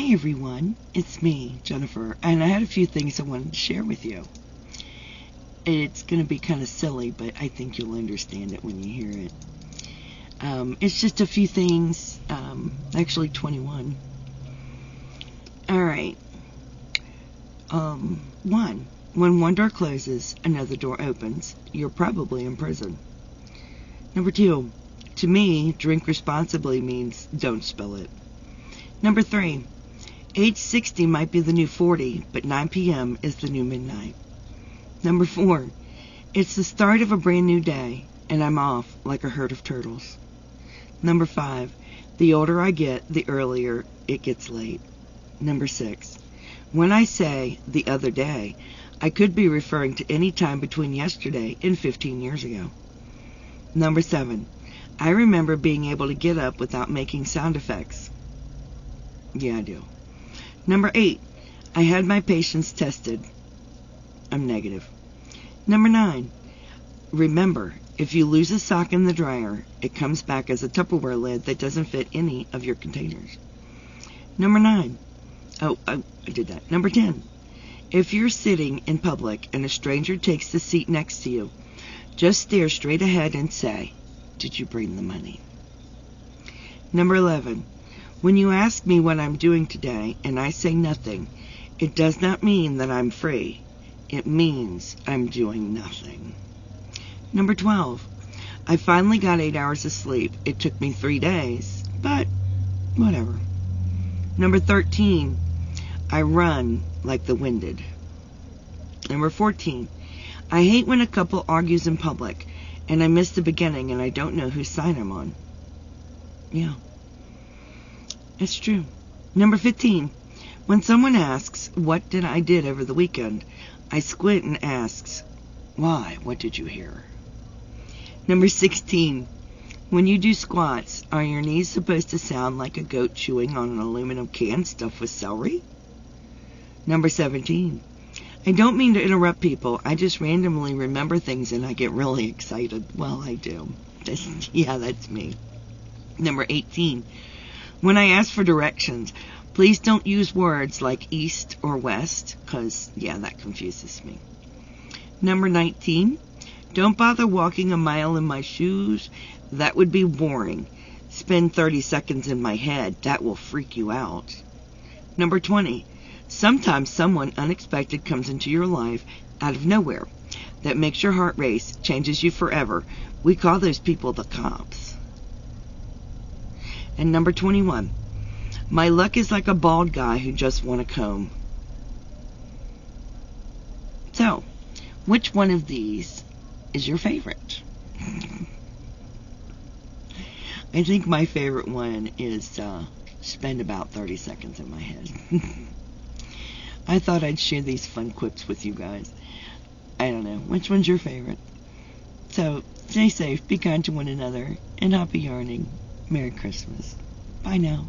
Hi everyone, it's me, Jennifer, and I had a few things I wanted to share with you. It's going to be kind of silly, but I think you'll understand it when you hear it. It's just a few things, actually 21. Alright. 1. When one door closes, another door opens. You're probably in prison. Number 2. To me, drink responsibly means don't spill it. Number 3. Age 60 might be the new 40, but 9 p.m. is the new midnight. Number 4. It's the start of a brand new day, and I'm off like a herd of turtles. Number 5. The older I get, the earlier it gets late. Number 6. When I say the other day, I could be referring to any time between yesterday and 15 years ago. Number 7. I remember being able to get up without making sound effects. Yeah, I do. Number 8. I had my patience tested. I'm negative. Number 9. Remember, if you lose a sock in the dryer, it comes back as a Tupperware lid that doesn't fit any of your containers. Number 9. Oh, I did that. Number 10. If you're sitting in public and a stranger takes the seat next to you, just stare straight ahead and say, "Did you bring the money?" Number 11. When you ask me what I'm doing today and I say nothing, it does not mean that I'm free. It means I'm doing nothing. Number 12. I finally got 8 hours of sleep. It took me 3 days, but whatever. Number 13. I run like the winded. Number 14. I hate when a couple argues in public and I miss the beginning and I don't know whose side I'm on. Yeah. It's true. Number 15. When someone asks, what did I did over the weekend, I squint and asks, why, what did you hear? Number 16. When you do squats, are your knees supposed to sound like a goat chewing on an aluminum can stuffed with celery? Number 17. I don't mean to interrupt people. I just randomly remember things and I get really excited. Well, I do. Yeah, that's me. Number 18. When I ask for directions, please don't use words like east or west, because, yeah, that confuses me. Number 19. Don't bother walking a mile in my shoes. That would be boring. Spend 30 seconds in my head. That will freak you out. Number 20. Sometimes someone unexpected comes into your life out of nowhere. That makes your heart race, changes you forever. We call those people the cops. And number 21. My luck is like a bald guy who just won a comb. So, which one of these is your favorite? I think my favorite one is spend about 30 seconds in my head. I thought I'd share these fun quips with you guys. I don't know. Which one's your favorite? So, stay safe, be kind to one another, and happy yarning. Merry Christmas. Bye now.